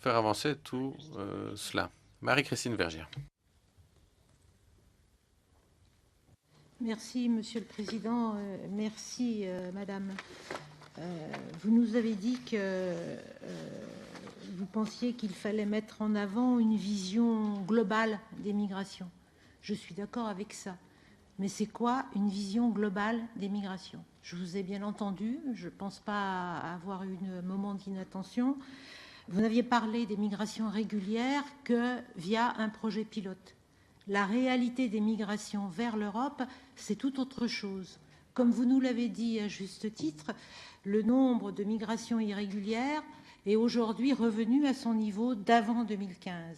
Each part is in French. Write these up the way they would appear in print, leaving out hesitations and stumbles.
faire avancer tout cela. Marie-Christine Vergier. Merci, Monsieur le Président. Merci, Madame. Vous nous avez dit que vous pensiez qu'il fallait mettre en avant une vision globale des migrations. Je suis d'accord avec ça. Mais c'est quoi une vision globale des migrations? Je vous ai bien entendu, je ne pense pas avoir eu un moment d'inattention. Vous n'aviez parlé des migrations régulières que via un projet pilote. La réalité des migrations vers l'Europe, c'est tout autre chose. Comme vous nous l'avez dit à juste titre, le nombre de migrations irrégulières est aujourd'hui revenu à son niveau d'avant 2015.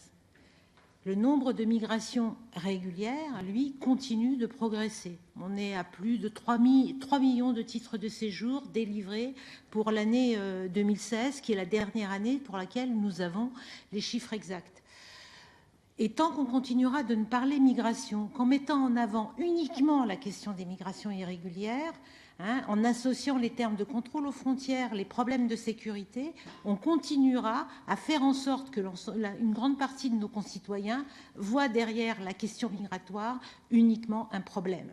Le nombre de migrations régulières, lui, continue de progresser. On est à plus de 3 millions de titres de séjour délivrés pour l'année 2016, qui est la dernière année pour laquelle nous avons les chiffres exacts. Et tant qu'on continuera de ne parler migration qu'en mettant en avant uniquement la question des migrations irrégulières, en associant les termes de contrôle aux frontières, les problèmes de sécurité, on continuera à faire en sorte que une grande partie de nos concitoyens voient derrière la question migratoire uniquement un problème.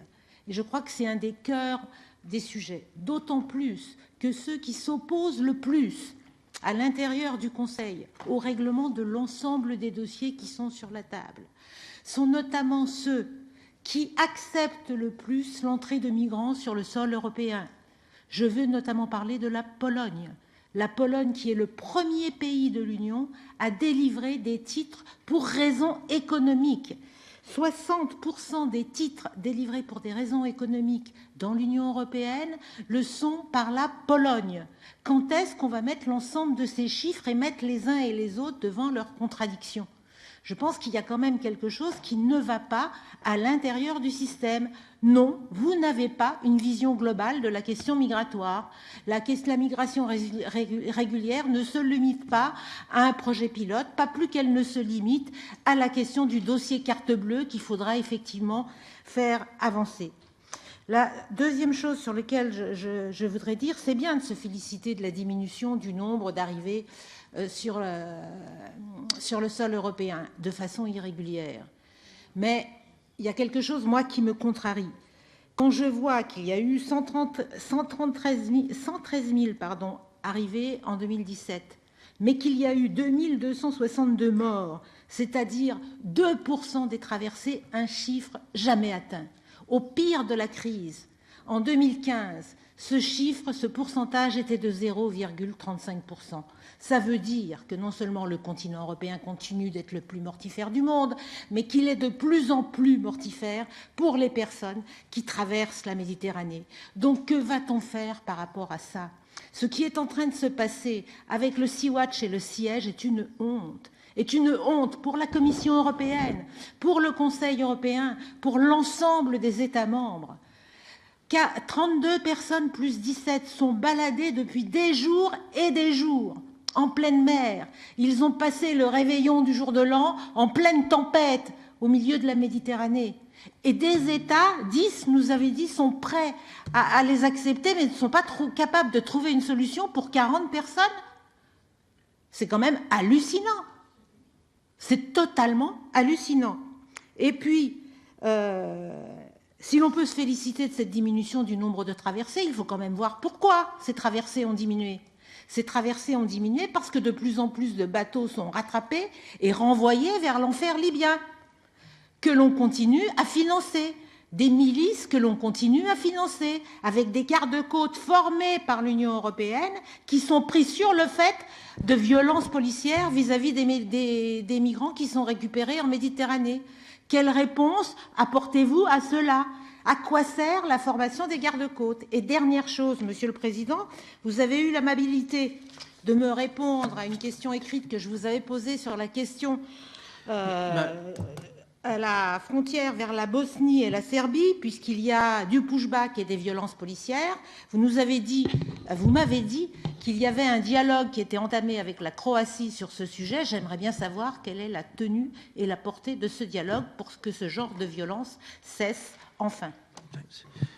Et je crois que c'est un des cœurs des sujets, d'autant plus que ceux qui s'opposent le plus à l'intérieur du Conseil au règlement de l'ensemble des dossiers qui sont sur la table sont notamment ceux qui acceptent le plus l'entrée de migrants sur le sol européen. Je veux notamment parler de la Pologne. La Pologne, qui est le premier pays de l'Union à délivrer des titres pour raisons économiques. 60% des titres délivrés pour des raisons économiques dans l'Union européenne le sont par la Pologne. Quand est-ce qu'on va mettre l'ensemble de ces chiffres et mettre les uns et les autres devant leurs contradictions? Je pense qu'il y a quand même quelque chose qui ne va pas à l'intérieur du système. Non, vous n'avez pas une vision globale de la question migratoire. La migration régulière ne se limite pas à un projet pilote, pas plus qu'elle ne se limite à la question du dossier carte bleue qu'il faudra effectivement faire avancer. La deuxième chose sur laquelle je voudrais dire, c'est bien de se féliciter de la diminution du nombre d'arrivées sur le sol européen de façon irrégulière. Mais il y a quelque chose, moi, qui me contrarie. Quand je vois qu'il y a eu 113 000 arrivées en 2017, mais qu'il y a eu 2262 morts, c'est-à-dire 2% des traversées, un chiffre jamais atteint. Au pire de la crise, en 2015, ce pourcentage était de 0,35%. Ça veut dire que non seulement le continent européen continue d'être le plus mortifère du monde, mais qu'il est de plus en plus mortifère pour les personnes qui traversent la Méditerranée. Donc que va-t-on faire par rapport à ça? Ce qui est en train de se passer avec le Sea-Watch et le siège est une honte pour la Commission européenne, pour le Conseil européen, pour l'ensemble des États membres. 32 personnes plus 17 sont baladées depuis des jours et des jours en pleine mer. Ils ont passé le réveillon du jour de l'an en pleine tempête au milieu de la Méditerranée. Et des États, 10, nous avez dit, sont prêts à les accepter, mais ne sont pas capables de trouver une solution pour 40 personnes. C'est quand même hallucinant. C'est totalement hallucinant. Et puis, si l'on peut se féliciter de cette diminution du nombre de traversées, il faut quand même voir pourquoi ces traversées ont diminué. Ces traversées ont diminué parce que de plus en plus de bateaux sont rattrapés et renvoyés vers l'enfer libyen, que l'on continue à financer, des milices que l'on continue à financer, avec des gardes-côtes formés par l'Union européenne qui sont pris sur le fait de violences policières vis-à-vis des migrants qui sont récupérés en Méditerranée. Quelle réponse apportez-vous à cela? À quoi sert la formation des gardes-côtes? Et dernière chose, Monsieur le Président, vous avez eu l'amabilité de me répondre à une question écrite que je vous avais posée sur la question à la frontière vers la Bosnie et la Serbie, puisqu'il y a du pushback et des violences policières. Vous m'avez dit qu'il y avait un dialogue qui était entamé avec la Croatie sur ce sujet. J'aimerais bien savoir quelle est la tenue et la portée de ce dialogue pour que ce genre de violence cesse enfin.